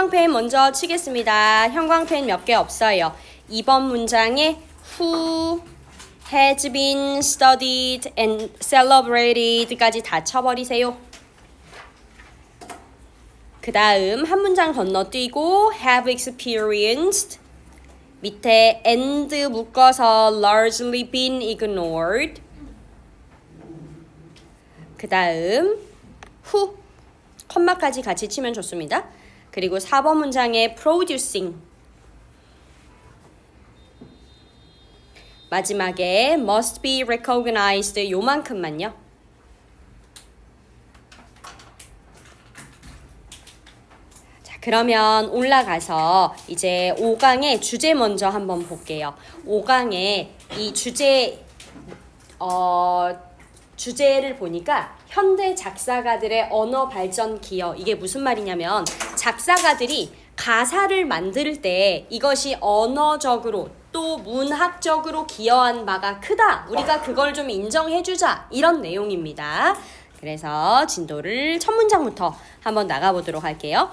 형광펜 먼저 치겠습니다. 형광펜 몇 개 없어요. 2번 문장에 who has been studied and celebrated까지 다 쳐버리세요. 그 다음 한 문장 건너뛰고 have experienced 밑에 and 묶어서 largely been ignored 그 다음 who 컴마까지 같이 치면 좋습니다. 그리고 4번 문장에 producing 마지막에 must be recognized 요만큼만요. 자, 그러면 올라가서 이제 5강의 주제 먼저 한번 볼게요. 5강의 이 주제를 보니까 현대 작사가들의 언어 발전 기여 이게 무슨 말이냐면 작사가들이 가사를 만들 때 이것이 언어적으로 또 문학적으로 기여한 바가 크다. 우리가 그걸 좀 인정해주자. 이런 내용입니다. 그래서 진도를 첫 문장부터 한번 나가보도록 할게요.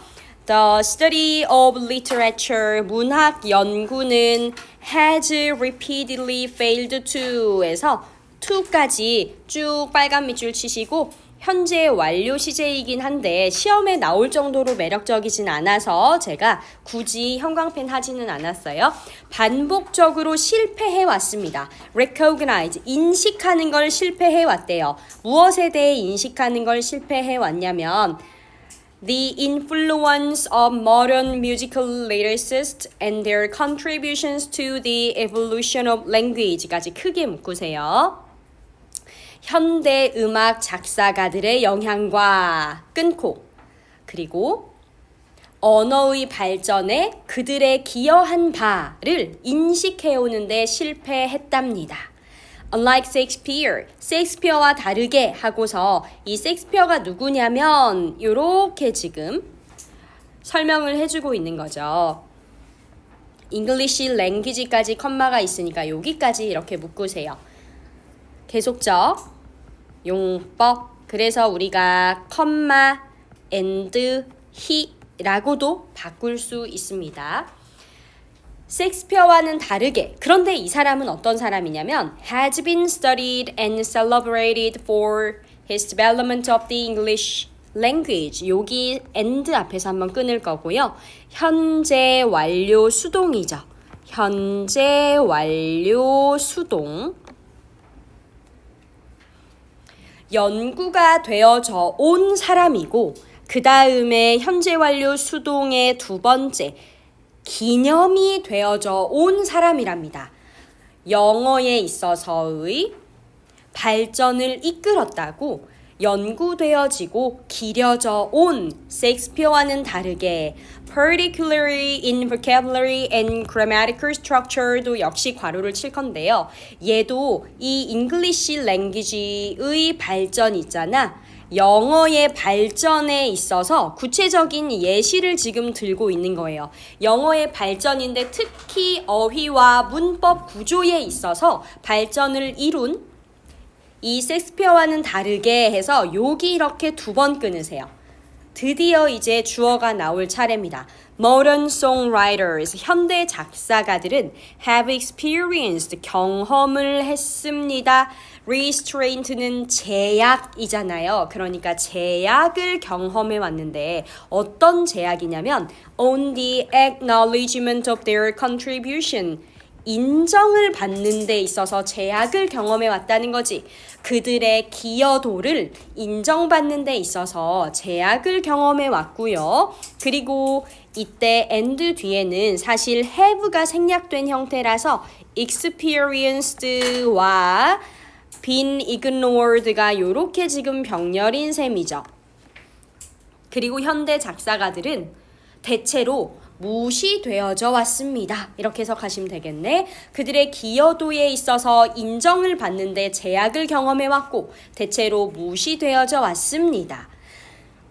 The study of literature, 문학 연구는 has repeatedly failed to에서 to까지 쭉 빨간 밑줄 치시고 현재 완료 시제이긴 한데 시험에 나올 정도로 매력적이진 않아서 제가 굳이 형광펜 하지는 않았어요. 반복적으로 실패해 왔습니다. recognize, 인식하는 걸 실패해 왔대요. 무엇에 대해 인식하는 걸 실패해 왔냐면 The influence of modern musical lyricists and their contributions to the evolution of language까지 크게 묶으세요. 현대 음악 작사가들의 영향과 끊고 그리고 언어의 발전에 그들의 기여한 바를 인식해오는 데 실패했답니다. Unlike Shakespeare, 셰익스피어와 다르게 하고서 이 셰익스피어가 누구냐면 이렇게 지금 설명을 해주고 있는 거죠. English language까지 컴마가 있으니까 여기까지 이렇게 묶으세요. 계속적 용법 그래서 우리가 컴마 and he라고도 바꿀 수 있습니다. 셰익스피어와는 다르게 그런데 이 사람은 어떤 사람이냐면 has been studied and celebrated for his development of the English language 여기 and 앞에서 한번 끊을 거고요. 현재 완료 수동이죠. 현재 완료 수동 연구가 되어져 온 사람이고 그 다음에 현재 완료 수동의 두 번째 기념이 되어져 온 사람이랍니다. 영어에 있어서의 발전을 이끌었다고 연구되어지고 기려져 온 셰익스피어와는 다르게 particularly in vocabulary and grammatical structure도 역시 괄호를 칠 건데요. 얘도 이 English language의 발전 있잖아. 영어의 발전에 있어서 구체적인 예시를 지금 들고 있는 거예요. 영어의 발전인데 특히 어휘와 문법 구조에 있어서 발전을 이룬 이 셰익스피어와는 다르게 해서 여기 이렇게 두 번 끊으세요. 드디어 이제 주어가 나올 차례입니다. Modern songwriters, 현대 작사가들은 have experienced, 경험을 했습니다. Restraint는 제약이잖아요. 그러니까 제약을 경험해 왔는데 어떤 제약이냐면 on the acknowledgement of their contribution, 인정을 받는 데 있어서 제약을 경험해 왔다는 거지. 그들의 기여도를 인정받는 데 있어서 제약을 경험해 왔고요. 그리고 이때 and 뒤에는 사실 have가 생략된 형태라서 experienced와 been ignored가 요렇게 지금 병렬인 셈이죠. 그리고 현대 작사가들은 대체로 무시되어져 왔습니다. 이렇게 해석하시면 되겠네. 그들의 기여도에 있어서 인정을 받는데 제약을 경험해왔고 대체로 무시되어져 왔습니다.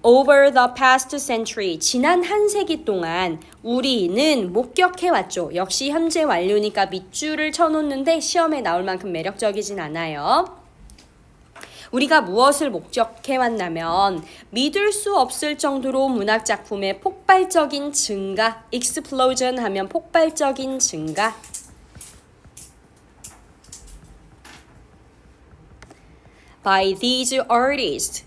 Over the past century, 지난 한 세기 동안 우리는 목격해왔죠. 역시 현재 완료니까 밑줄을 쳐놓는데 시험에 나올 만큼 매력적이진 않아요. 우리가 무엇을 목적해 왔냐면 믿을 수 없을 정도로 문학 작품의 폭발적인 증가, explosion 하면 폭발적인 증가. by these artists.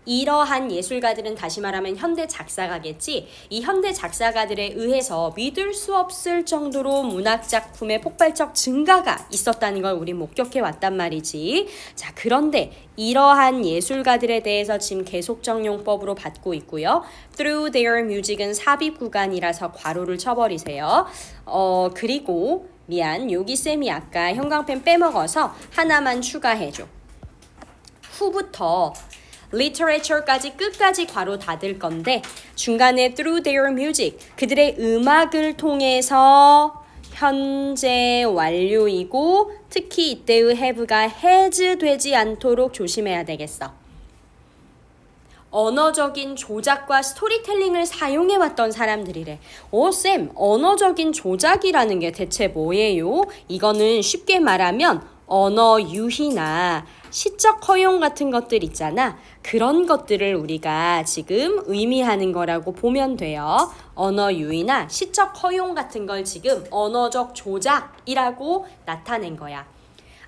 이러한 예술가들은 다시 말하면 현대 작사가겠지. 이 현대 작사가들에 의해서 믿을 수 없을 정도로 문학 작품의 폭발적 증가가 있었다는 걸 우리 목격해 왔단 말이지. 자, 그런데 이러한 예술가들에 대해서 지금 계속적용법으로 받고 있고요. Through their music은 삽입 구간이라서 괄호를 쳐버리세요. 그리고 미안, 여기 쌤이 아까 형광펜 빼먹어서 하나만 추가해줘. 후부터 literature까지 끝까지 괄호 닫을 건데 중간에 through their music 그들의 음악을 통해서 현재 완료이고 특히 이때의 have가 has 되지 않도록 조심해야 되겠어. 언어적인 조작과 스토리텔링을 사용해왔던 사람들이래. 쌤, 언어적인 조작이라는 게 대체 뭐예요? 이거는 쉽게 말하면 언어 유희나 시적 허용 같은 것들 있잖아. 그런 것들을 우리가 지금 의미하는 거라고 보면 돼요. 언어 유희나 시적 허용 같은 걸 지금 언어적 조작이라고 나타낸 거야.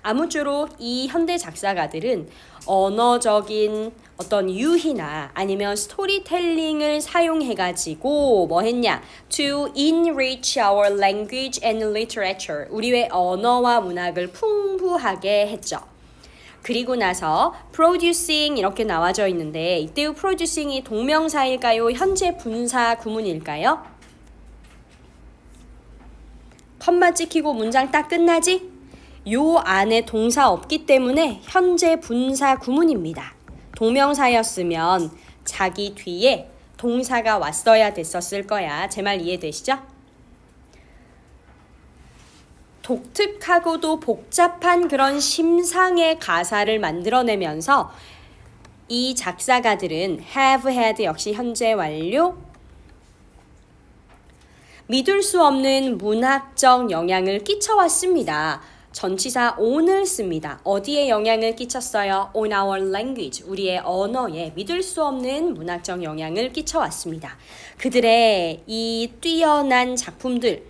아무쪼록 이 현대 작사가들은 언어적인 어떤 유희나 아니면 스토리텔링을 사용해가지고 뭐 했냐? To enrich our language and literature. 우리의 언어와 문학을 풍부하게 했죠. 그리고 나서 producing 이렇게 나와져 있는데 이때의 producing이 동명사일까요? 현재 분사 구문일까요? 컴마 찍히고 문장 딱 끝나지? 요 안에 동사 없기 때문에 현재 분사 구문입니다. 동명사였으면 자기 뒤에 동사가 왔어야 됐었을 거야. 제 말 이해되시죠? 독특하고도 복잡한 그런 심상의 가사를 만들어내면서 이 작사가들은 have had 역시 현재 완료 믿을 수 없는 문학적 영향을 끼쳐왔습니다. 전치사 on을 씁니다. 어디에 영향을 끼쳤어요? On our language. 우리의 언어에 믿을 수 없는 문학적 영향을 끼쳐왔습니다. 그들의 이 뛰어난 작품들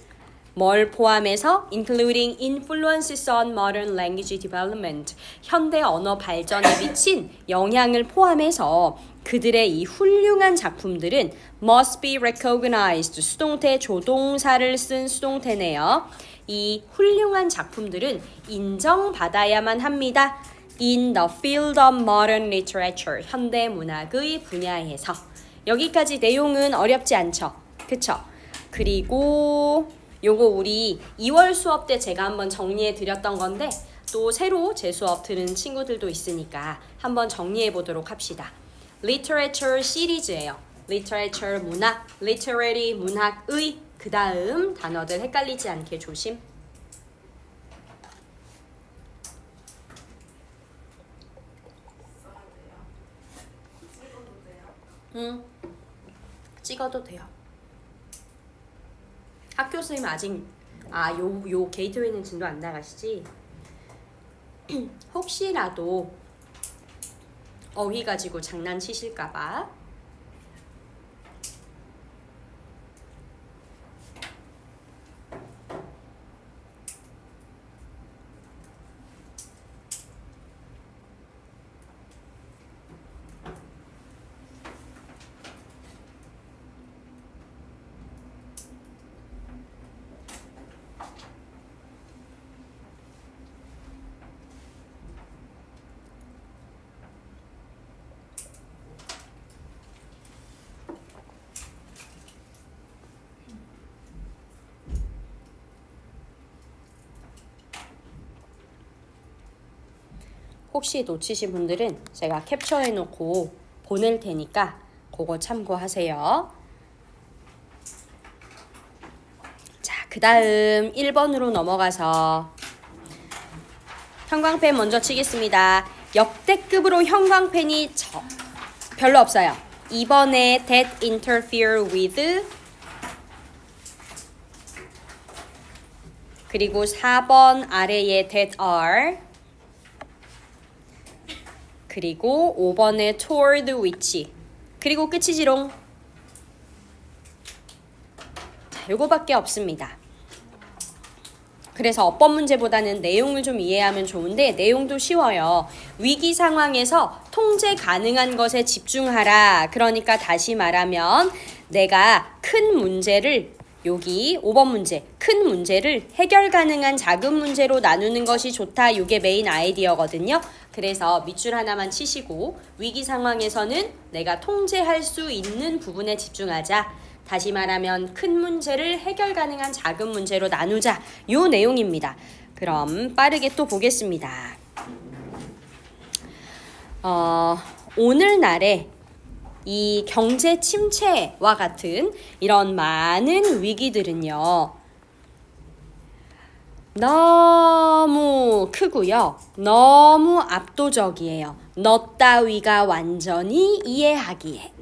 뭘 포함해서 including influences on modern language development 현대 언어 발전에 미친 영향을 포함해서 그들의 이 훌륭한 작품들은 must be recognized 수동태 조동사를 쓴 수동태네요. 이 훌륭한 작품들은 인정받아야만 합니다. In the field of modern literature 현대 문학의 분야에서 여기까지 내용은 어렵지 않죠? 그쵸? 그리고 요거 우리 2월 수업 때 제가 한번 정리해 드렸던 건데 또 새로 제 수업 들은 친구들도 있으니까 한번 정리해 보도록 합시다. Literature 시리즈예요. Literature 문학, literary 문학의 그 다음 단어들 헷갈리지 않게 조심. 찍어도 돼요. 학교 선생님 아직 요 게이트웨이는 진도 안 나가시지? 혹시라도 어휘 가지고 장난치실까봐 혹시 놓치신 분들은 제가 캡처해 놓고 보낼 테니까 그거 참고하세요. 자, 그 다음 1번으로 넘어가서 형광펜 먼저 치겠습니다. 역대급으로 형광펜이 별로 없어요. 2번에 that interfere with 그리고 4번 아래에 that are 그리고 5번에 toward which. 그리고 끝이지롱. 자, 요거밖에 없습니다. 그래서 어법 문제보다는 내용을 좀 이해하면 좋은데 내용도 쉬워요. 위기 상황에서 통제 가능한 것에 집중하라. 그러니까 다시 말하면 내가 큰 문제를 여기 5번 문제 큰 문제를 해결 가능한 작은 문제로 나누는 것이 좋다. 이게 메인 아이디어거든요. 그래서 밑줄 하나만 치시고 위기 상황에서는 내가 통제할 수 있는 부분에 집중하자. 다시 말하면 큰 문제를 해결 가능한 작은 문제로 나누자. 요 내용입니다. 그럼 빠르게 또 보겠습니다. 오늘날에 이 경제 침체와 같은 이런 많은 위기들은요. 너무 크고요. 너무 압도적이에요. 너 따위가 완전히 이해하기에.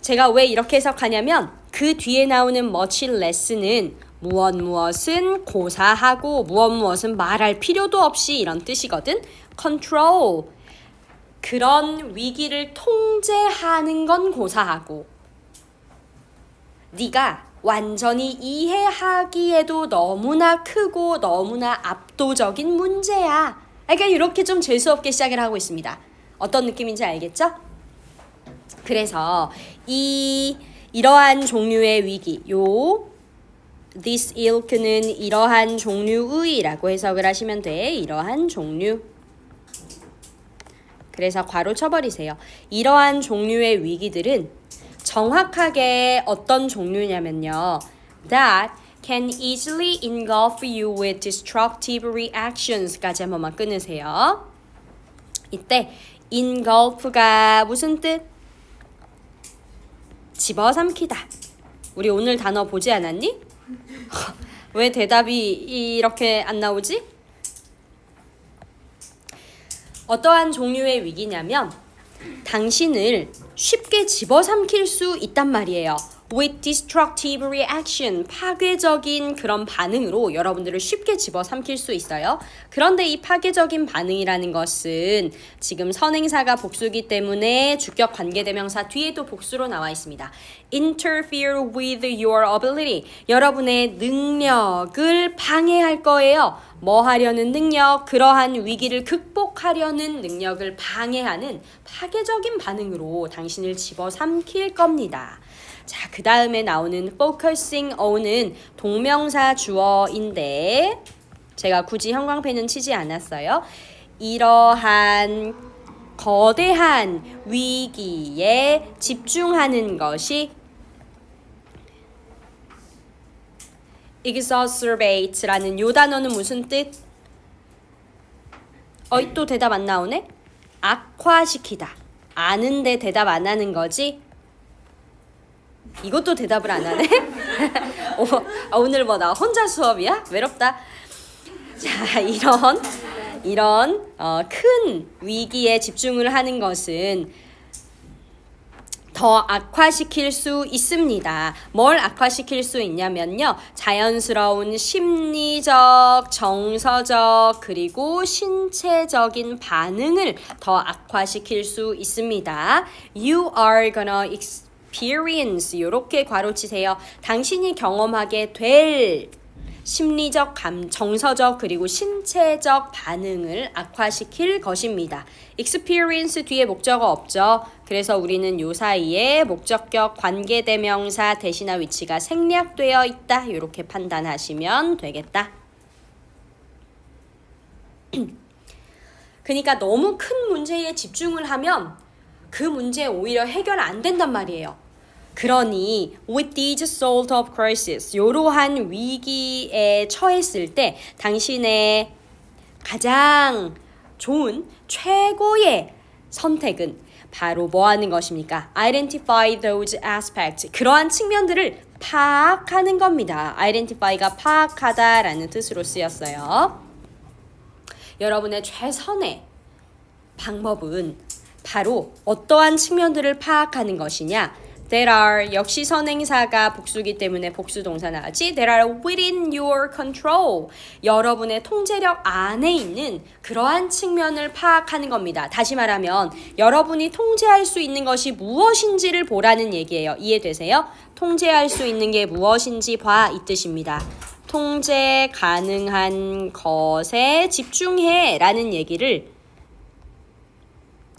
제가 왜 이렇게 해석하냐면 그 뒤에 나오는 much less는 무엇은 고사하고 무엇은 말할 필요도 없이 이런 뜻이거든. control. 그런 위기를 통제하는 건 고사하고 네가 완전히 이해하기에도 너무나 크고 너무나 압도적인 문제야. 그러니까 이렇게 좀 재수없게 시작을 하고 있습니다. 어떤 느낌인지 알겠죠? 그래서 이러한 종류의 위기, this ilk는 이러한 종류의라고 해석을 하시면 돼. 이러한 종류. 그래서 괄호 쳐버리세요. 이러한 종류의 위기들은 정확하게 어떤 종류냐면요. That can easily engulf you with destructive reactions까지 한 번만 끊으세요. 이때 engulf가 무슨 뜻? 집어삼키다. 우리 오늘 단어 보지 않았니? 왜 대답이 이렇게 안 나오지? 어떠한 종류의 위기냐면 당신을 쉽게 집어삼킬 수 있단 말이에요. With destructive reaction, 파괴적인 그런 반응으로 여러분들을 쉽게 집어삼킬 수 있어요. 그런데 이 파괴적인 반응이라는 것은 지금 선행사가 복수기 때문에 주격 관계대명사 뒤에도 복수로 나와 있습니다. Interfere with your ability, 여러분의 능력을 방해할 거예요. 뭐 하려는 능력, 그러한 위기를 극복하려는 능력을 방해하는 파괴적인 반응으로 당신을 집어삼킬 겁니다. 자, 그 다음에 나오는 focusing on은 동명사 주어인데 제가 굳이 형광펜은 치지 않았어요. 이러한 거대한 위기에 집중하는 것이 exacerbate라는 요 단어는 무슨 뜻? 또 대답 안 나오네? 악화시키다. 아는데 대답 안 하는 거지? 이것도 대답을 안 하네? 오늘 뭐 나 혼자 수업이야? 외롭다. 자, 이런 큰 위기에 집중을 하는 것은 더 악화시킬 수 있습니다. 뭘 악화시킬 수 있냐면요. 자연스러운 심리적, 정서적, 그리고 신체적인 반응을 더 악화시킬 수 있습니다. You are gonna experience, 이렇게 괄호치세요. 당신이 경험하게 될 심리적, 정서적, 그리고 신체적 반응을 악화시킬 것입니다. experience 뒤에 목적어 없죠. 그래서 우리는 요 사이에 목적격 관계대명사 대신할 위치가 생략되어 있다. 이렇게 판단하시면 되겠다. 그러니까 너무 큰 문제에 집중을 하면 그 문제 오히려 해결 안 된단 말이에요. 그러니 with these sort of crisis, 이러한 위기에 처했을 때 당신의 가장 좋은 최고의 선택은 바로 뭐 하는 것입니까? Identify those aspects. 그러한 측면들을 파악하는 겁니다. Identify가 파악하다라는 뜻으로 쓰였어요. 여러분의 최선의 방법은 바로 어떠한 측면들을 파악하는 것이냐? That are 역시 선행사가 복수기 때문에 복수 동사 나왔지. That are within your control. 여러분의 통제력 안에 있는 그러한 측면을 파악하는 겁니다. 다시 말하면 여러분이 통제할 수 있는 것이 무엇인지를 보라는 얘기예요. 이해되세요? 통제할 수 있는 게 무엇인지 봐 이 뜻입니다. 통제 가능한 것에 집중해 라는 얘기를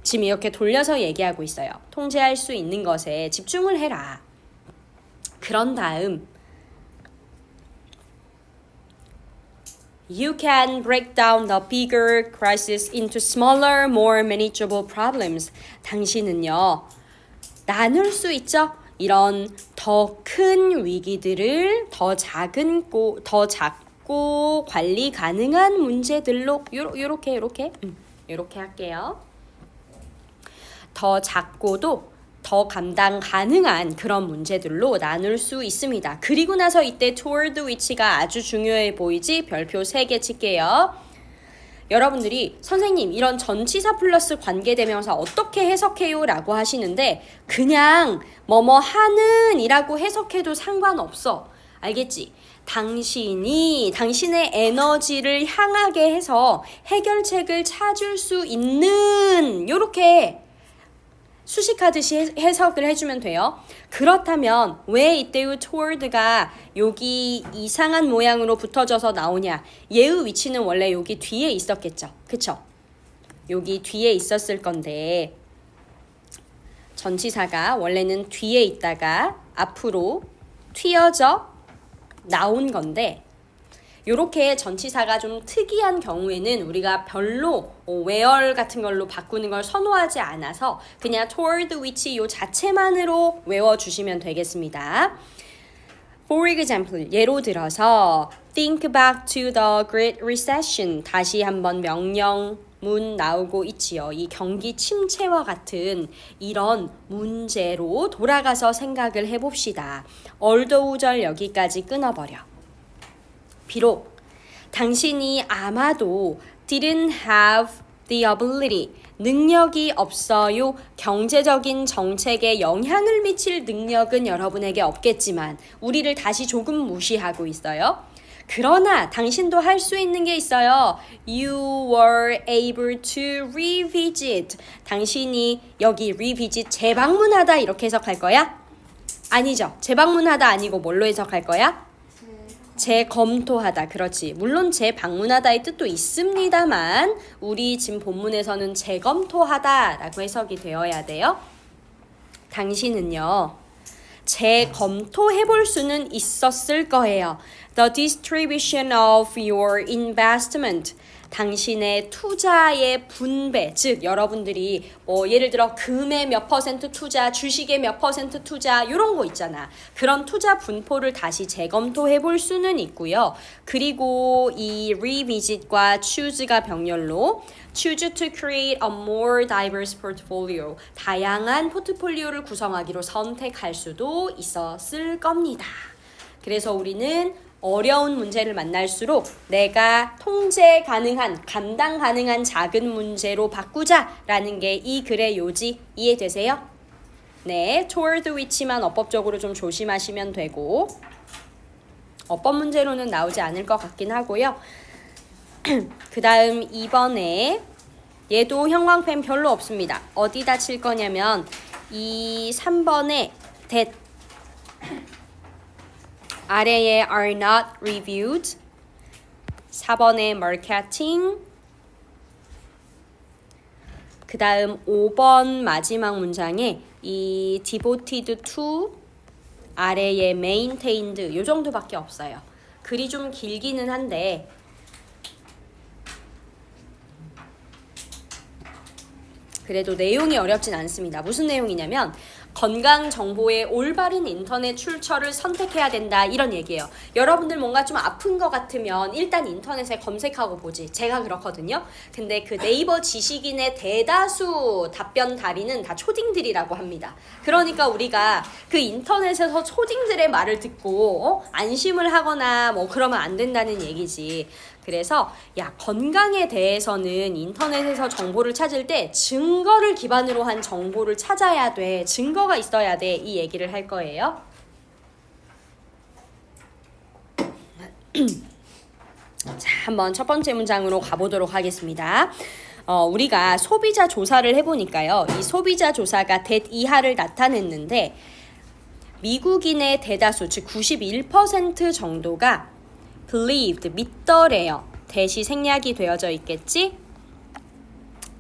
지금 이렇게 돌려서 얘기하고 있어요. 통제할 수 있는 것에 집중을 해라. 그런 다음 You can break down the bigger crisis into smaller, more manageable problems. 당신은요, 나눌 수 있죠? 이런 더 큰 위기들을 더 작고 관리 가능한 문제들로 요렇게 할게요. 더 작고도 더 감당 가능한 그런 문제들로 나눌 수 있습니다. 그리고 나서 이때 toward which가 아주 중요해 보이지? 별표 3개 칠게요. 여러분들이 선생님 이런 전치사 플러스 관계대명사 어떻게 해석해요? 라고 하시는데 그냥 뭐뭐 하는 이라고 해석해도 상관없어. 알겠지? 당신이 당신의 에너지를 향하게 해서 해결책을 찾을 수 있는 요렇게 수식하듯이 해석을 해주면 돼요. 그렇다면 왜 이때의 toward가 여기 이상한 모양으로 붙어져서 나오냐? 얘의 위치는 원래 여기 뒤에 있었겠죠. 그쵸? 여기 뒤에 있었을 건데 전치사가 원래는 뒤에 있다가 앞으로 튀어져 나온 건데 요렇게 전치사가 좀 특이한 경우에는 우리가 별로 where 같은 걸로 바꾸는 걸 선호하지 않아서 그냥 toward which 요 자체만으로 외워주시면 되겠습니다. For example, 예로 들어서 think back to the Great Recession. 다시 한번 명령문 나오고 있지요. 이 경기 침체와 같은 이런 문제로 돌아가서 생각을 해봅시다. although 여기까지 끊어버려. 비록 당신이 아마도 didn't have the ability, 능력이 없어요. 경제적인 정책에 영향을 미칠 능력은 여러분에게 없겠지만 우리를 다시 조금 무시하고 있어요. 그러나 당신도 할 수 있는 게 있어요. You were able to revisit. 당신이 여기 revisit, 재방문하다 이렇게 해석할 거야? 아니죠. 재방문하다 아니고 뭘로 해석할 거야? 재검토하다. 그렇지. 물론 재방문하다의 뜻도 있습니다만 우리 지금 본문에서는 재검토하다 라고 해석이 되어야 돼요. 당신은요, 재검토해 볼 수는 있었을 거예요. The distribution of your investment. 당신의 투자의 분배, 즉 여러분들이 예를 들어 금의 몇 퍼센트 투자, 주식의 몇 퍼센트 투자 이런 거 있잖아. 그런 투자 분포를 다시 재검토해 볼 수는 있고요. 그리고 이 revisit과 choose가 병렬로 choose to create a more diverse portfolio. 다양한 포트폴리오를 구성하기로 선택할 수도 있었을 겁니다. 그래서 우리는 어려운 문제를 만날수록 내가 통제 가능한, 감당 가능한 작은 문제로 바꾸자라는 게 이 글의 요지. 이해되세요? 네, toward which만 어법적으로 좀 조심하시면 되고 어법 문제로는 나오지 않을 것 같긴 하고요. 그 다음 2번에 얘도 형광펜 별로 없습니다. 어디다 칠 거냐면 이 3번에 that 아래에 are not reviewed, 4번에 marketing, 그 다음 5번 마지막 문장에 이 devoted to 아래에 maintained 요 정도밖에 없어요. 글이 좀 길기는 한데 그래도 내용이 어렵진 않습니다. 무슨 내용이냐면 건강 정보의 올바른 인터넷 출처를 선택해야 된다 이런 얘기예요. 여러분들 뭔가 좀 아픈 것 같으면 일단 인터넷에 검색하고 보지. 제가 그렇거든요. 근데 그 네이버 지식인의 대다수 답변 달인은 다 초딩들이라고 합니다. 그러니까 우리가 그 인터넷에서 초딩들의 말을 듣고 안심을 하거나 뭐 그러면 안 된다는 얘기지. 그래서 야, 건강에 대해서는 인터넷에서 정보를 찾을 때 증거를 기반으로 한 정보를 찾아야 돼. 증거가 있어야 돼. 이 얘기를 할 거예요. 자, 한번 첫 번째 문장으로 가보도록 하겠습니다. 우리가 소비자 조사를 해보니까요. 이 소비자 조사가 that 이하를 나타냈는데 미국인의 대다수, 즉 91% 정도가 believed, 믿더래요. 대시 생략이 되어져 있겠지?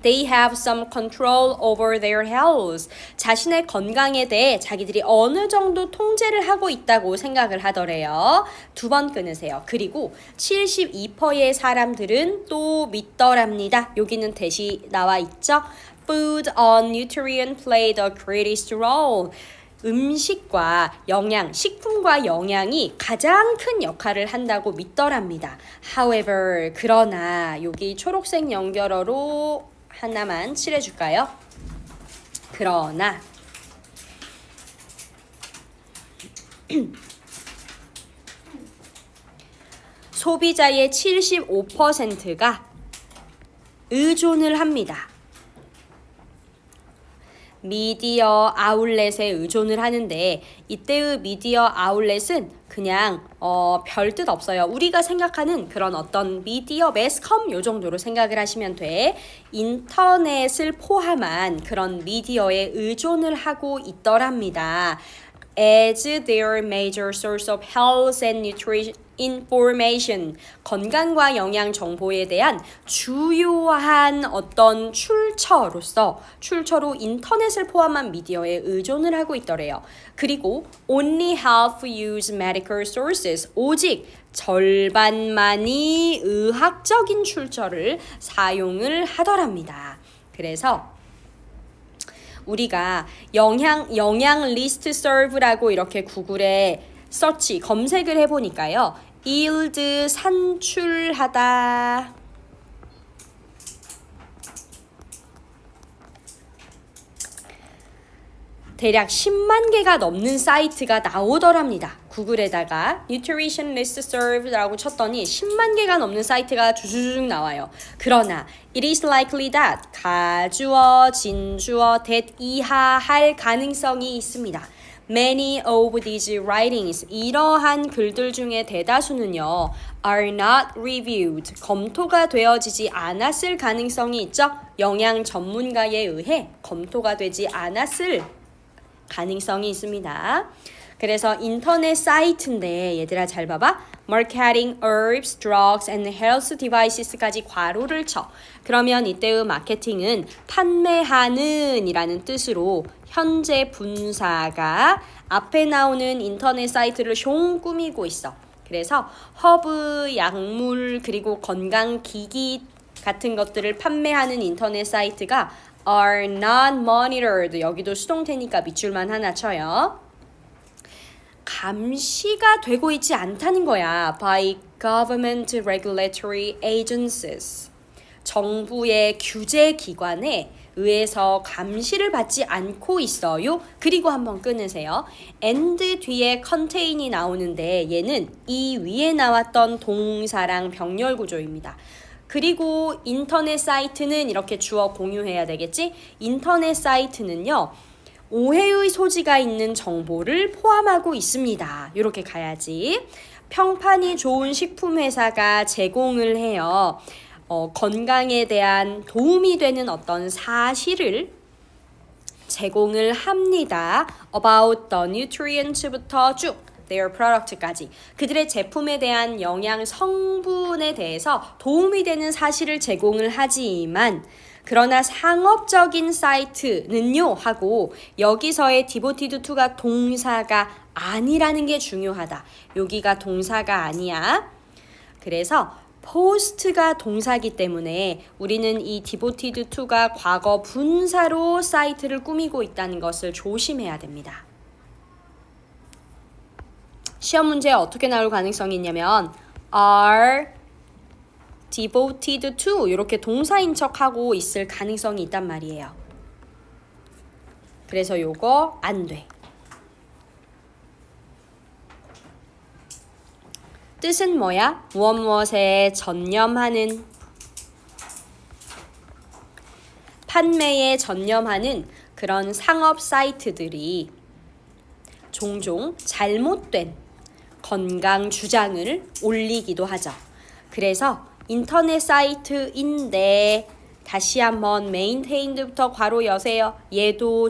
They have some control over their health. 자신의 건강에 대해 자기들이 어느 정도 통제를 하고 있다고 생각을 하더래요. 두 번 끊으세요. 그리고 72%의 사람들은 또 믿더랍니다. 여기는 대시 나와 있죠? Food and nutrient played the greatest role. 음식과 영양, 식품과 영양이 가장 큰 역할을 한다고 믿더랍니다. However, 그러나 여기 초록색 연결어로 하나만 칠해줄까요? 그러나 소비자의 75%가 의존을 합니다. 미디어 아울렛에 의존을 하는데 이때의 미디어 아울렛은 그냥 별 뜻 없어요. 우리가 생각하는 그런 어떤 미디어 매스컴 요 정도로 생각을 하시면 돼. 인터넷을 포함한 그런 미디어에 의존을 하고 있더랍니다. As their major source of health and nutrition information, 건강과 영양 정보에 대한 주요한 어떤 출처로 인터넷을 포함한 미디어에 의존을 하고 있더래요. 그리고 only half use medical sources, 오직 절반만이 의학적인 출처를 사용을 하더랍니다. 그래서 우리가 영양 리스트 서브라고 이렇게 구글에 서치 검색을 해보니까요. yield 산출하다. 대략 10만 개가 넘는 사이트가 나오더랍니다. 구글에다가 nutrition list serve라고 쳤더니 10만 개가 넘는 사이트가 주주쭉 나와요. 그러나 it is likely that 가주어, 진주어, that 이하할 가능성이 있습니다. Many of these writings, 이러한 글들 중에 대다수는요, are not reviewed, 검토가 되어지지 않았을 가능성이 있죠. 영양 전문가에 의해 검토가 되지 않았을 가능성이 있습니다. 그래서 인터넷 사이트인데 얘들아 잘 봐봐. Marketing herbs, drugs and health devices까지 괄호를 쳐. 그러면 이때의 마케팅은 판매하는 이라는 뜻으로 현재 분사가 앞에 나오는 인터넷 사이트를 숑 꾸미고 있어. 그래서 허브, 약물, 그리고 건강기기 같은 것들을 판매하는 인터넷 사이트가 are not monitored. 여기도 수동태니까 밑줄만 하나 쳐요. 감시가 되고 있지 않다는 거야. by government regulatory agencies. 정부의 규제 기관에 의해서 감시를 받지 않고 있어요. 그리고 한번 끊으세요. and 뒤에 contain이 나오는데 얘는 이 위에 나왔던 동사랑 병렬 구조입니다. 그리고 인터넷 사이트는 이렇게 주어 공유해야 되겠지? 인터넷 사이트는요. 오해의 소지가 있는 정보를 포함하고 있습니다. 이렇게 가야지. 평판이 좋은 식품 회사가 제공을 해요. 건강에 대한 도움이 되는 어떤 사실을 제공을 합니다. About the nutrients부터 쭉 their product까지 그들의 제품에 대한 영양 성분에 대해서 도움이 되는 사실을 제공을 하지만 그러나 상업적인 사이트는요 하고 여기서의 devoted to가 동사가 아니라는 게 중요하다. 여기가 동사가 아니야. 그래서 post가 동사기 때문에 우리는 이 devoted to가 과거 분사로 사이트를 꾸미고 있다는 것을 조심해야 됩니다. 시험 문제에 어떻게 나올 가능성이 있냐면 are devoted to 이렇게 동사인 척하고 있을 가능성이 있단 말이에요. 그래서 요거 안 돼. 뜻은 뭐야? 무엇 무엇에 전념하는, 판매에 전념하는 그런 상업 사이트들이 종종 잘못된 건강 주장을 올리기도 하죠. 그래서 인터넷 사이트인데 다시 한번 maintained부터 괄호 여세요. 얘도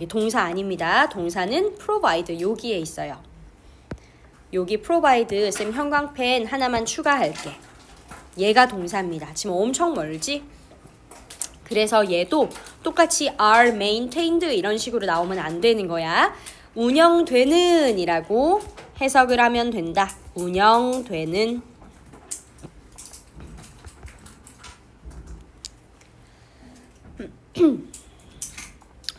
동사 아닙니다. 동사는 provide 여기에 있어요. 여기 provide 쌤 형광펜 하나만 추가할게. 얘가 동사입니다. 지금 엄청 멀지? 그래서 얘도 똑같이 are maintained 이런 식으로 나오면 안 되는 거야. 운영되는 이라고 해석을 하면 된다. 운영되는.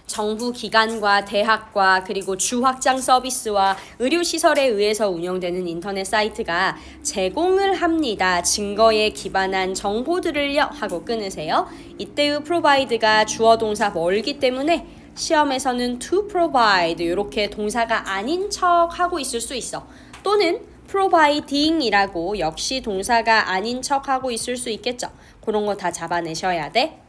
정부 기관과 대학과 그리고 주확장 서비스와 의료시설에 의해서 운영되는 인터넷 사이트가 제공을 합니다. 증거에 기반한 정보들을요 하고 끊으세요. 이때의 provide가 주어 동사 멀기 때문에 시험에서는 to provide 이렇게 동사가 아닌 척 하고 있을 수 있어. 또는 providing이라고 역시 동사가 아닌 척 하고 있을 수 있겠죠. 그런 거 다 잡아내셔야 돼.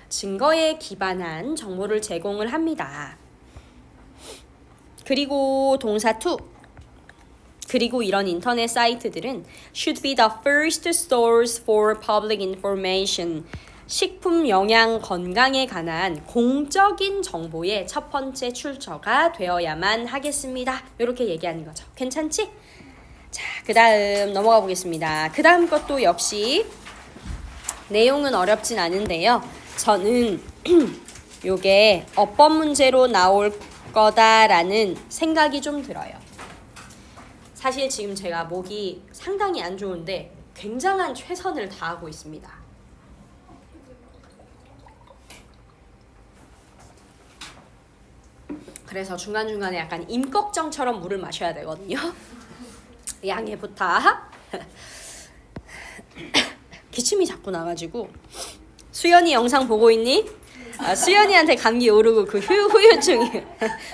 증거에 기반한 정보를 제공을 합니다. 그리고 동사 to. 그리고 이런 인터넷 사이트들은 should be the first source for public information. 식품 영양 건강에 관한 공적인 정보의 첫 번째 출처가 되어야만 하겠습니다. 이렇게 얘기하는 거죠. 괜찮지? 자, 그 다음 넘어가 보겠습니다. 그 다음 것도 역시 내용은 어렵진 않은데요. 저는 요게 어법 문제로 나올 거다라는 생각이 좀 들어요. 사실 지금 제가 목이 상당히 안 좋은데 굉장한 최선을 다하고 있습니다. 그래서 중간중간에 약간 임꺽정처럼 물을 마셔야 되거든요. 양해 부탁. 기침이 자꾸 나가지고. 수연이 영상 보고 있니? 수연이한테 감기 오르고 그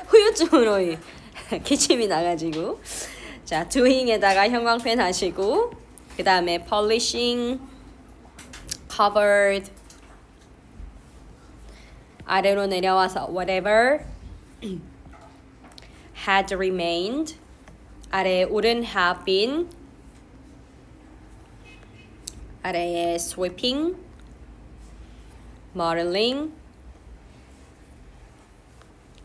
후유증으로 기침이 나가지고. 자, doing에다가 형광펜 하시고, 그 다음에 polishing, covered, 아래로 내려와서 whatever had remained, 아래에 wouldn't have been, 아래에 sweeping, modeling,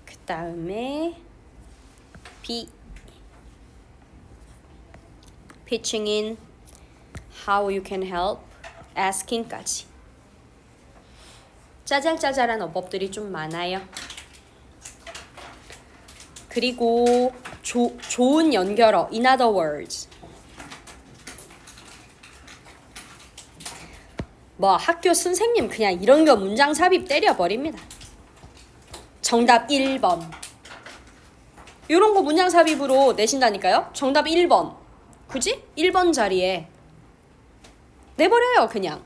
그 다음에 be, pitching in, how you can help, asking까지. 짜잘짜잘한 어법들이 좀 많아요. 그리고 좋은 연결어, in other words. 뭐 학교 선생님 그냥 이런 거 문장 삽입 때려버립니다. 정답 1번. 이런 거 문장 삽입으로 내신다니까요. 정답 1번. 그지? 1번 자리에 내버려요 그냥.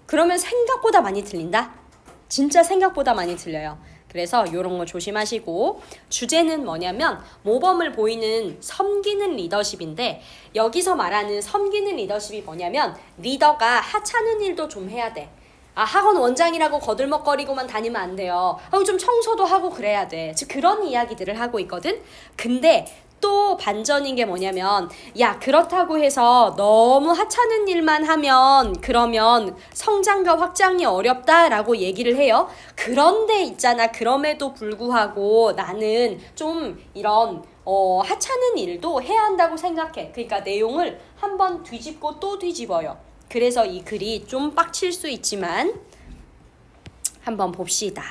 그러면 생각보다 많이 틀린다. 진짜 생각보다 많이 틀려요. 그래서 이런 거 조심하시고, 주제는 뭐냐면 모범을 보이는 섬기는 리더십인데, 여기서 말하는 섬기는 리더십이 뭐냐면 리더가 하찮은 일도 좀 해야 돼. 학원 원장이라고 거들먹거리고만 다니면 안 돼요. 좀 청소도 하고 그래야 돼. 즉 그런 이야기들을 하고 있거든. 근데 또 반전인 게 뭐냐면, 야, 그렇다고 해서 너무 하찮은 일만 하면 그러면 성장과 확장이 어렵다라고 얘기를 해요. 그런데 있잖아, 그럼에도 불구하고 나는 좀 이런 하찮은 일도 해야 한다고 생각해. 그러니까 내용을 한번 뒤집고 또 뒤집어요. 그래서 이 글이 좀 빡칠 수 있지만 한번 봅시다.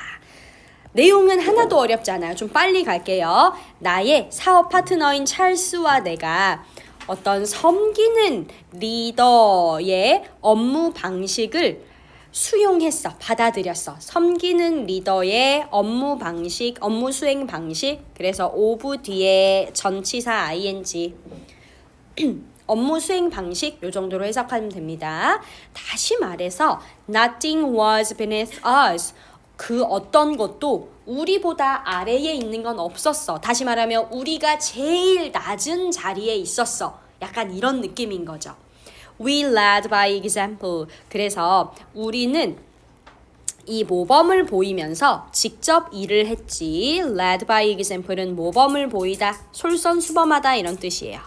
내용은 하나도 어렵지 않아요. 좀 빨리 갈게요. 나의 사업 파트너인 찰스와 내가 어떤 섬기는 리더의 업무 방식을 수용했어. 받아들였어. 섬기는 리더의 업무 방식, 업무 수행 방식. 그래서 of 뒤에 전치사 ing. 업무 수행 방식 요 정도로 해석하면 됩니다. 다시 말해서 nothing was beneath us. 그 어떤 것도 우리보다 아래에 있는 건 없었어. 다시 말하면 우리가 제일 낮은 자리에 있었어. 약간 이런 느낌인 거죠. We led by example. 그래서 우리는 이 모범을 보이면서 직접 일을 했지. led by example은 모범을 보이다, 솔선수범하다 이런 뜻이에요.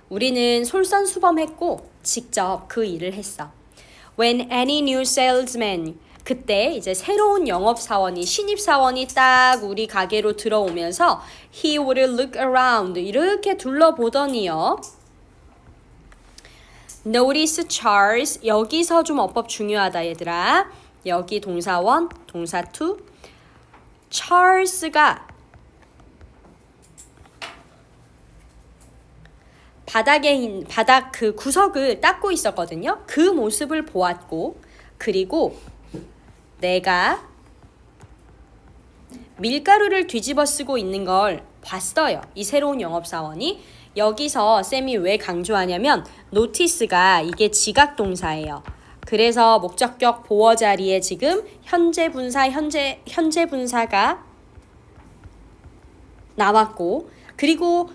우리는 솔선수범했고 직접 그 일을 했어. When any new salesman, 그때 이제 새로운 영업사원이, 신입사원이 딱 우리 가게로 들어오면서 he would look around, 이렇게 둘러보더니요. Notice Charles, 여기서 좀 어법 중요하다 얘들아. 여기 동사원, 동사 to. Charles가 바닥 그 구석을 닦고 있었거든요. 그 모습을 보았고, 그리고 내가 밀가루를 뒤집어 쓰고 있는 걸 봤어요. 이 새로운 영업사원이. 여기서 쌤이 왜 강조하냐면 notice가 이게 지각 동사예요. 그래서 목적격 보어 자리에 지금 현재 분사가 나왔고, 그리고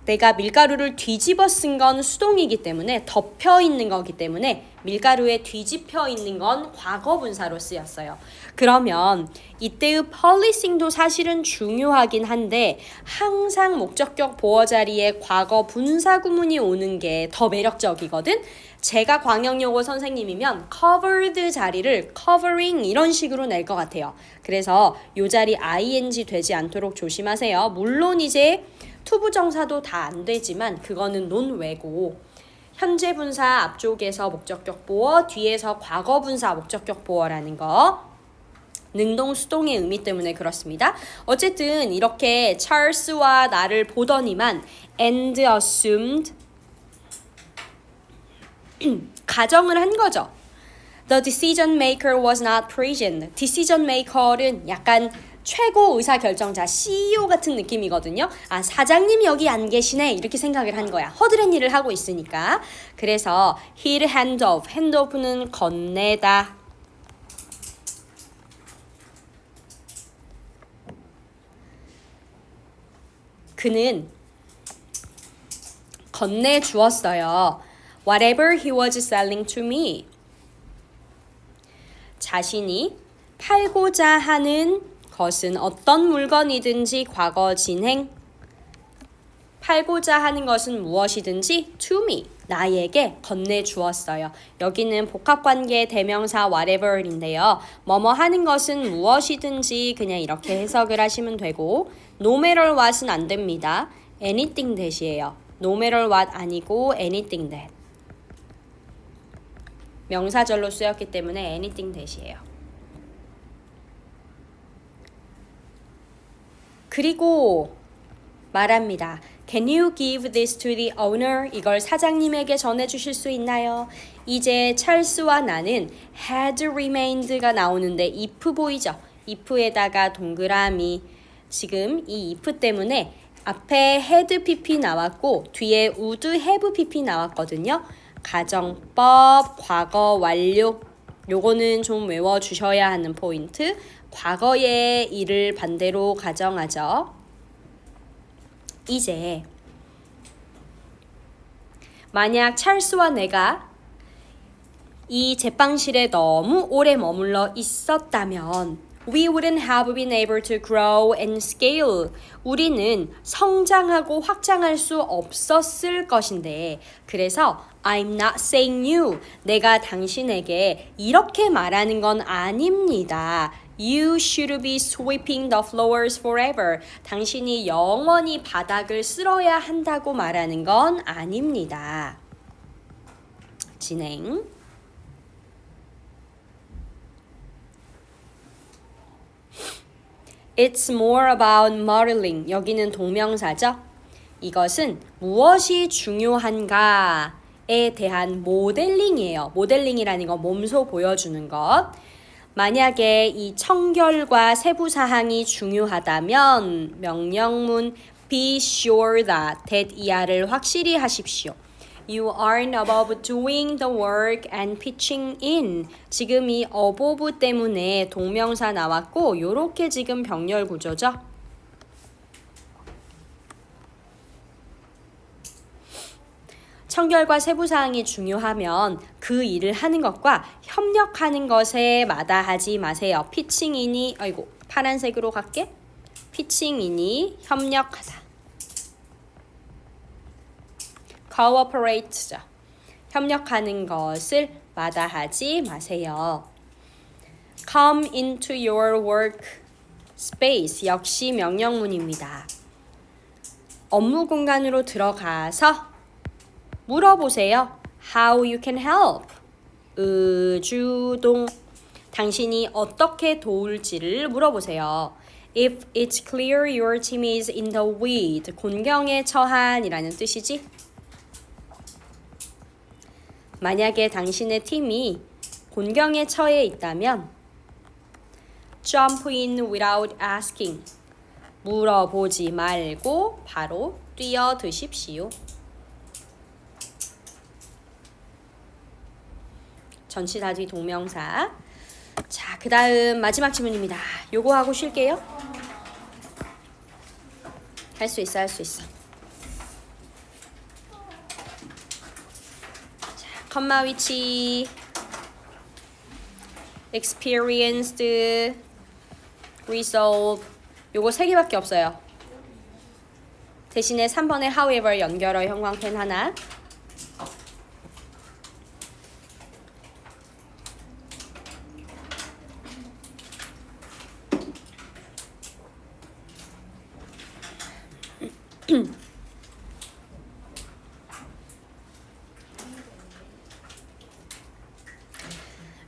내가 밀가루를 뒤집어 쓴 건 수동이기 때문에, 덮여 있는 거기 때문에 밀가루에 뒤집혀 있는 건 과거 분사로 쓰였어요. 그러면 이때의 폴리싱도 사실은 중요하긴 한데 항상 목적격 보어 자리에 과거 분사 구문이 오는 게 더 매력적이거든. 제가 광역용어 선생님이면 covered 자리를 covering 이런 식으로 낼 것 같아요. 그래서 이 자리 ing 되지 않도록 조심하세요. 물론 이제 투부정사도 다 안 되지만 그거는 논외고, 현재 분사 앞쪽에서 목적격 보어, 뒤에서 과거 분사 목적격 보어라는 거 능동 수동의 의미 때문에 그렇습니다. 어쨌든 이렇게 찰스와 나를 보더니만 and assumed 가정을 한 거죠. The decision maker was not present. decision maker는 약간 최고 의사결정자, CEO 같은 느낌이거든요. 아, 사장님이 여기 안 계시네 이렇게 생각을 한 거야. 허드렛 일을 하고 있으니까. 그래서 he'd hand off. hand off는 건네다. 그는 건네주었어요. Whatever he was selling to me. 자신이 팔고자 하는 것은 어떤 물건이든지 과거 진행. 팔고자 하는 것은 무엇이든지 to me. 나에게 건네주었어요. 여기는 복합관계 대명사 whatever인데요. 뭐뭐 하는 것은 무엇이든지 그냥 이렇게 해석을 하시면 되고, no matter what은 안 됩니다. anything that이에요. no matter what 아니고 anything that. 명사절로 쓰였기 때문에 anything that이에요. 그리고 말합니다. Can you give this to the owner? 이걸 사장님에게 전해주실 수 있나요? 이제 찰스와 나는 had remained가 나오는데 if 보이죠? if에다가 동그라미. 지금 이 if 때문에 앞에 had pp 나왔고 뒤에 would have pp 나왔거든요. 가정법, 과거 완료. 요거는 좀 외워주셔야 하는 포인트. 과거의 일을 반대로 가정하죠. 이제 만약 찰스와 내가 이 제빵실에 너무 오래 머물러 있었다면 we wouldn't have been able to grow and scale. 우리는 성장하고 확장할 수 없었을 것인데, 그래서 I'm not saying you. 내가 당신에게 이렇게 말하는 건 아닙니다. You should be sweeping the floors forever. 당신이 영원히 바닥을 쓸어야 한다고 말하는 건 아닙니다. 진행. It's more about modeling. 여기는 동명사죠. 이것은 무엇이 중요한가에 대한 모델링이에요. 모델링이라는 건 몸소 보여주는 것. 만약에 이 청결과 세부사항이 중요하다면 명령문 be sure that 이하를 확실히 하십시오. You aren't above doing the work and pitching in. 지금 이 above 때문에 동명사 나왔고 요렇게 지금 병렬 구조죠. 청결과 세부사항이 중요하면 그 일을 하는 것과 협력하는 것에 마다하지 마세요. 피칭인이 아이고 파란색으로 갈게. 피칭인이 협력하다. cooperate죠. 협력하는 것을 마다하지 마세요. Come into your work space 역시 명령문입니다. 업무 공간으로 들어가서 물어보세요. How you can help. 의주동. 당신이 어떻게 도울지를 물어보세요. If it's clear your team is in the weed. 곤경에 처한이라는 뜻이지. 만약에 당신의 팀이 곤경에 처해 있다면 Jump in without asking. 물어보지 말고 바로 뛰어드십시오. 전치사지 동명사. 자, 그 다음 마지막 질문입니다. 요거 하고 쉴게요. 할 수 있어, 할 수 있어. 자, 컴마 위치. experienced, resolve. 요거 3개밖에 없어요. 대신에 3번에 however 연결어 형광펜 하나.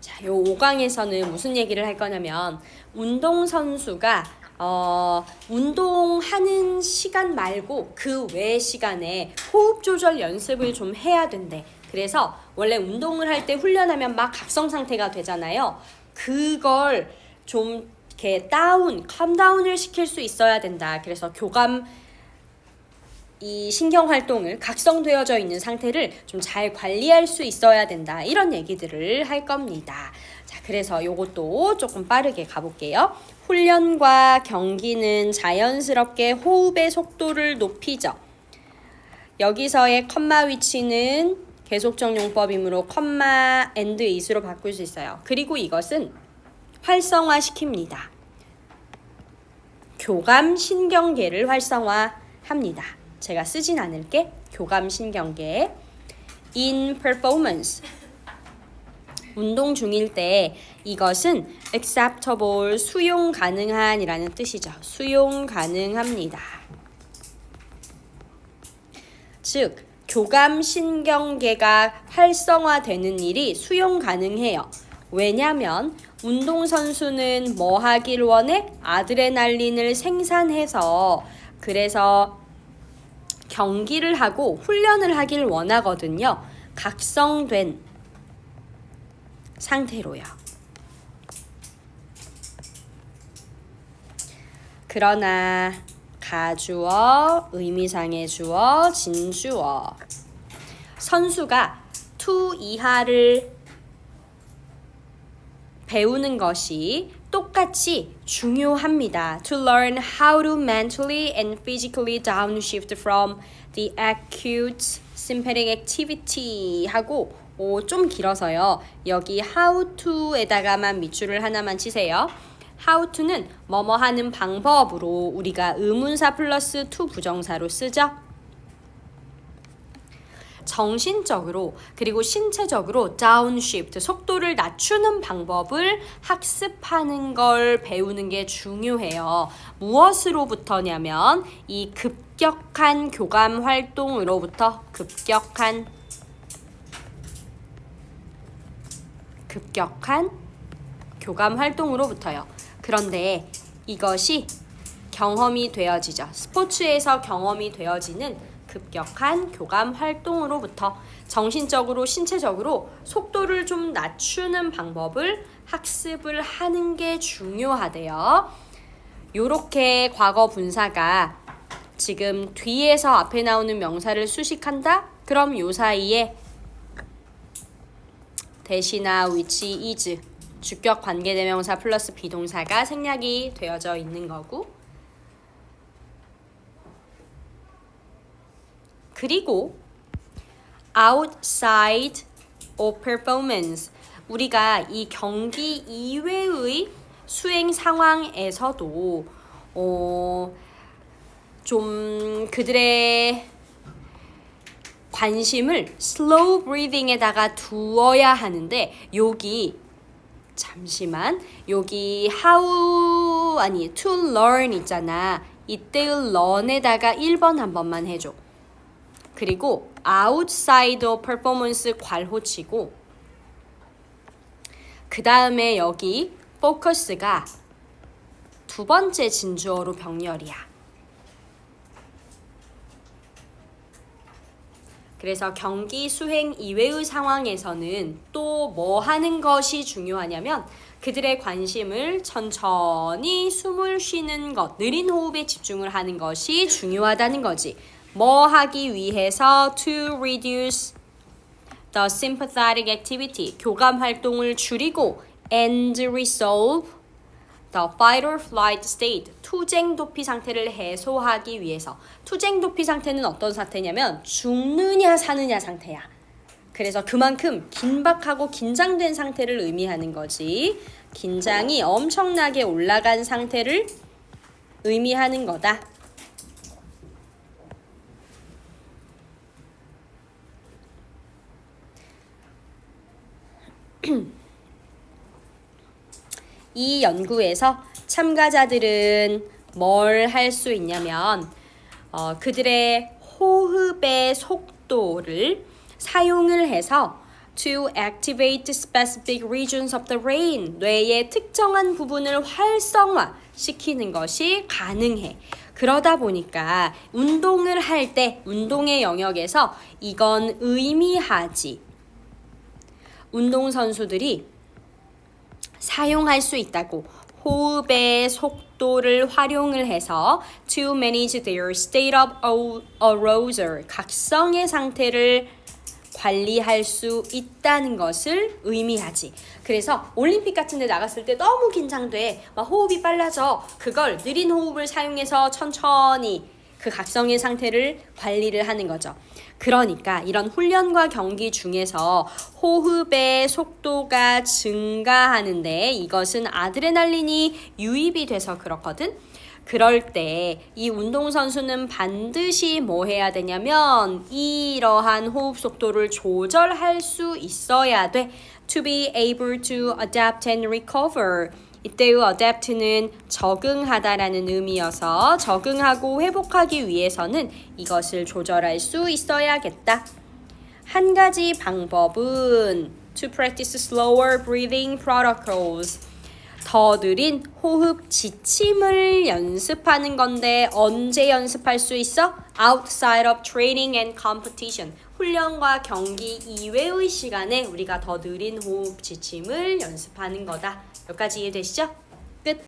자, 요 5강에서는 무슨 얘기를 할 거냐면 운동선수가 운동하는 시간 말고 그 외 시간에 호흡 조절 연습을 좀 해야 된대. 그래서 원래 운동을 할 때 훈련하면 막 각성 상태가 되잖아요. 그걸 좀 이렇게 컴다운을 시킬 수 있어야 된다. 그래서 교감 이 신경 활동을 각성되어져 있는 상태를 좀 잘 관리할 수 있어야 된다. 이런 얘기들을 할 겁니다. 자, 그래서 요것도 조금 빠르게 가볼게요. 훈련과 경기는 자연스럽게 호흡의 속도를 높이죠. 여기서의 컴마 위치는 계속적 용법이므로 컴마 and is로 바꿀 수 있어요. 그리고 이것은 활성화시킵니다. 교감 신경계를 활성화합니다. 제가 쓰진 않을게. 교감 신경계. In performance. 운동 중일 때 이것은 acceptable, 수용 가능한이라는 뜻이죠. 수용 가능합니다. 즉, 교감 신경계가 활성화되는 일이 수용 가능해요. 왜냐면 운동선수는 뭐 하길 원해? 아드레날린을 생산해서 그래서 경기를 하고 훈련을 하길 원하거든요. 각성된 상태로요. 그러나 가주어, 의미상의 주어, 진주어. 선수가 to 이하를 배우는 것이 똑같이 중요합니다. To learn how to mentally and physically downshift from the acute sympathetic activity 하고 좀 길어서요. 여기 how to에다가만 밑줄을 하나만 치세요. how to는 뭐뭐 하는 방법으로 우리가 의문사 플러스 to 부정사로 쓰죠. 정신적으로 그리고 신체적으로 downshift, 속도를 낮추는 방법을 학습하는 걸 배우는 게 중요해요. 무엇으로부터냐면 이 급격한 교감 활동으로부터 급격한 교감 활동으로부터요. 그런데 이것이 경험이 되어지죠. 스포츠에서 경험이 되어지는 급격한 교감 활동으로부터 정신적으로 신체적으로 속도를 좀 낮추는 방법을 학습을 하는 게 중요하대요. 요렇게 과거 분사가 지금 뒤에서 앞에 나오는 명사를 수식한다? 그럼 요 사이에 대시나 which, is 주격 관계대명사 플러스 비동사가 생략이 되어져 있는 거고 그리고 outside of performance 우리가 이 경기 이외의 수행 상황에서도 좀 그들의 관심을 slow breathing에다가 두어야 하는데 여기 how 아니 to learn 있잖아. 이때의 learn에다가 1번 한 번만 해줘. 그리고 outside of performance 괄호치고 그 다음에 여기 focus가 두 번째 진주어로 병렬이야. 그래서 경기 수행 이외의 상황에서는 또 뭐 하는 것이 중요하냐면 그들의 관심을 천천히 숨을 쉬는 것, 느린 호흡에 집중을 하는 것이 중요하다는 거지. 뭐 하기 위해서 to reduce the sympathetic activity, 교감 활동을 줄이고 and resolve the fight or flight state, 투쟁 도피 상태를 해소하기 위해서. 투쟁 도피 상태는 어떤 상태냐면 죽느냐 사느냐 상태야. 그래서 그만큼 긴박하고 긴장된 상태를 의미하는 거지. 긴장이 엄청나게 올라간 상태를 의미하는 거다. 이 연구에서 참가자들은 뭘 할 수 있냐면 그들의 호흡의 속도를 사용을 해서 to activate specific regions of the brain, 뇌의 특정한 부분을 활성화시키는 것이 가능해. 그러다 보니까 운동을 할 때 운동의 영역에서 이건 의미하지. 운동선수들이 사용할 수 있다고. 호흡의 속도를 활용을 해서 to manage their state of arousal, 각성의 상태를 관리할 수 있다는 것을 의미하지. 그래서 올림픽 같은 데 나갔을 때 너무 긴장돼. 막 호흡이 빨라져. 그걸 느린 호흡을 사용해서 천천히 그 각성의 상태를 관리를 하는 거죠. 그러니까 이런 훈련과 경기 중에서 호흡의 속도가 증가하는데 이것은 아드레날린이 유입이 돼서 그렇거든. 그럴 때 이 운동선수는 반드시 뭐 해야 되냐면 이러한 호흡 속도를 조절할 수 있어야 돼. To be able to adapt and recover. 이때의 adapt는 적응하다라는 의미여서 적응하고 회복하기 위해서는 이것을 조절할 수 있어야겠다. 한 가지 방법은 to practice slower breathing protocols. 더 느린 호흡 지침을 연습하는 건데 언제 연습할 수 있어? Outside of training and competition. 훈련과 경기 이외의 시간에 우리가 더 느린 호흡 지침을 연습하는 거다. 여기까지 이해되시죠? 끝!